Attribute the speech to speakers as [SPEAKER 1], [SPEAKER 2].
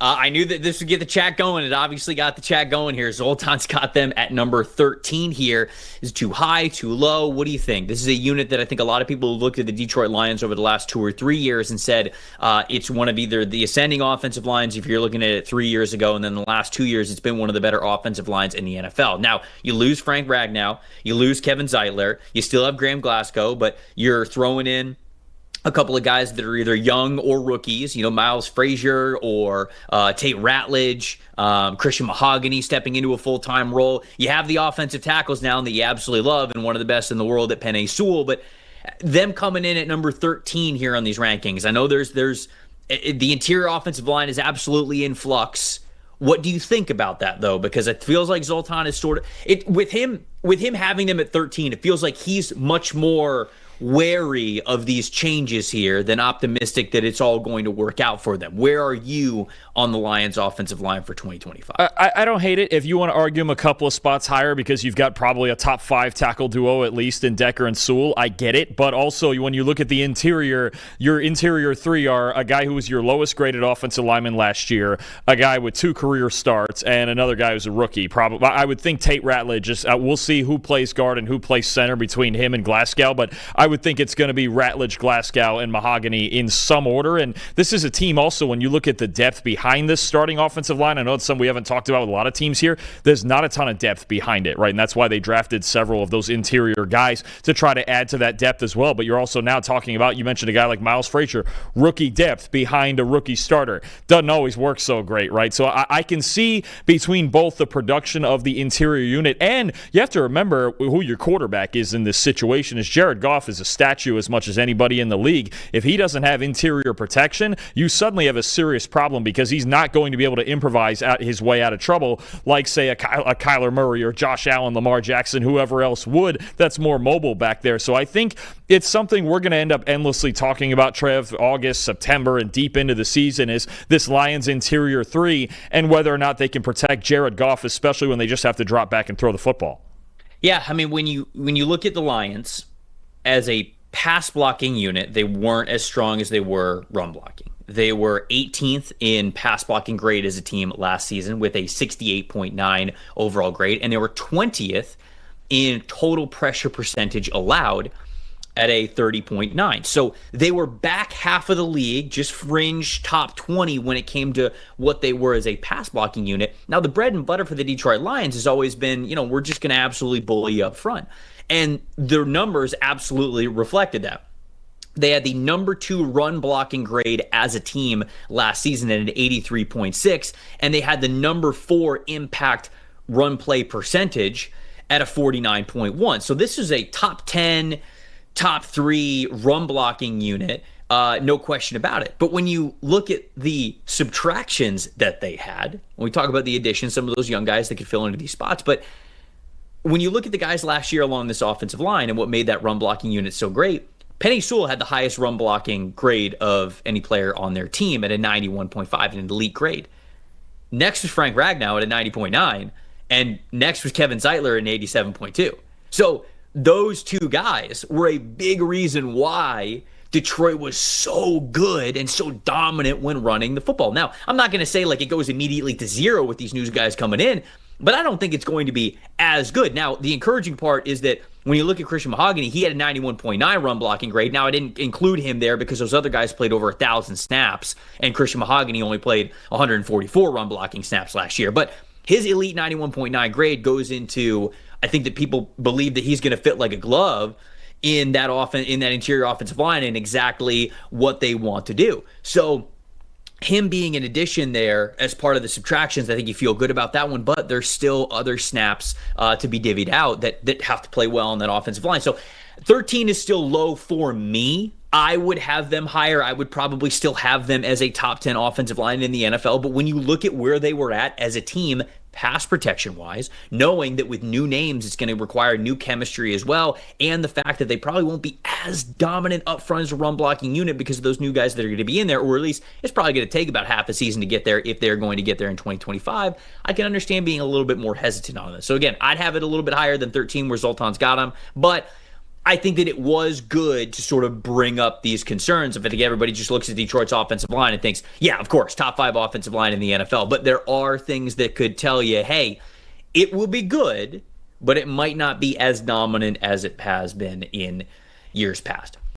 [SPEAKER 1] I knew that this would get the chat going. It obviously got the chat going here. Zoltan's got them at number 13 here. Is it too high, too low? What do you think? This is a unit that I think a lot of people looked at the Detroit Lions over the last 2 or 3 years and said it's one of either the ascending offensive lines if you're looking at it 3 years ago, and then the last 2 years it's been one of the better offensive lines in the NFL. Now, you lose Frank Ragnow, you lose Kevin Zeitler, you still have Graham Glasgow, but you're throwing in a couple of guys that are either young or rookies, Miles Frazier or Tate Ratledge, Christian Mahogany stepping into a full-time role. You have the offensive tackles now that you absolutely love and one of the best in the world at Penei Sewell, but them coming in at number 13 here on these rankings. I know there's the interior offensive line is absolutely in flux. What do you think about that, though? Because it feels like Zoltan is sort of with him having them at 13, it feels like he's much more wary of these changes here than optimistic that it's all going to work out for them. Where are you on the Lions offensive line for 2025?
[SPEAKER 2] I don't hate it if you want to argue them a couple of spots higher because you've got probably a top 5 tackle duo at least in Decker and Sewell. I get it. But also when you look at the interior, your interior 3 are a guy who was your lowest graded offensive lineman last year, a guy with 2 career starts, and another guy who's a rookie. Probably, I would think Tate Ratledge. We'll see who plays guard and who plays center between him and Glasgow, but I would think it's going to be Ratledge, Glasgow, and Mahogany in some order. And this is a team also, when you look at the depth behind this starting offensive line, I know it's something we haven't talked about with a lot of teams here, there's not a ton of depth behind it, right? And that's why they drafted several of those interior guys to try to add to that depth as well. But you're also now talking about, you mentioned a guy like Miles Frazier, rookie depth behind a rookie starter. Doesn't always work so great, right? So I can see between both the production of the interior unit, and you have to remember who your quarterback is in this situation. Is Jared Goff is a statue as much as anybody in the league. If he doesn't have interior protection, you suddenly have a serious problem because he's not going to be able to improvise out his way out of trouble like, say, a Kyler Murray or Josh Allen, Lamar Jackson, whoever else would that's more mobile back there. So I think it's something we're going to end up endlessly talking about, Trev, August, September, and deep into the season is this Lions interior 3 and whether or not they can protect Jared Goff, especially when they just have to drop back and throw the football.
[SPEAKER 1] Yeah, I mean, when you look at the Lions as a pass blocking unit, they weren't as strong as they were run blocking. They were 18th in pass blocking grade as a team last season with a 68.9 overall grade, and they were 20th in total pressure percentage allowed at a 30.9. So they were back half of the league, just fringe top 20 when it came to what they were as a pass blocking unit. Now, the bread and butter for the Detroit Lions has always been, we're just going to absolutely bully you up front. And their numbers absolutely reflected that. They had the number 2 run blocking grade as a team last season at an 83.6, and they had the number 4 impact run play percentage at a 49.1. So this is a top 10, top 3 run blocking unit, no question about it. But when you look at the subtractions that they had, when we talk about the additions, some of those young guys that could fill into these spots, but when you look at the guys last year along this offensive line and what made that run blocking unit so great, Penei Sewell had the highest run blocking grade of any player on their team at a 91.5, an elite grade. Next was Frank Ragnow at a 90.9, and next was Kevin Zeitler at an 87.2. So those 2 guys were a big reason why Detroit was so good and so dominant when running the football. Now, I'm not going to say like it goes immediately to 0 with these new guys coming in, but I don't think it's going to be as good. Now, the encouraging part is that when you look at Christian Mahogany, he had a 91.9 run blocking grade. Now, I didn't include him there because those other guys played over 1,000 snaps, and Christian Mahogany only played 144 run blocking snaps last year. But his elite 91.9 grade goes into, I think that people believe that he's going to fit like a glove in that interior offensive line and exactly what they want to do. So him being an addition there as part of the subtractions, I think you feel good about that one, but there's still other snaps to be divvied out that have to play well on that offensive line. So 13 is still low for me. I would have them higher. I would probably still have them as a top 10 offensive line in the NFL. But when you look at where they were at as a team, pass protection wise, knowing that with new names, it's going to require new chemistry as well. And the fact that they probably won't be as dominant up front as a run blocking unit because of those new guys that are going to be in there, or at least it's probably going to take about half a season to get there if they're going to get there in 2025. I can understand being a little bit more hesitant on this. So again, I'd have it a little bit higher than 13 where Zoltan's got them, but I think that it was good to sort of bring up these concerns. I think everybody just looks at Detroit's offensive line and thinks, yeah, of course, top 5 offensive line in the NFL. But there are things that could tell you, hey, it will be good, but it might not be as dominant as it has been in years past.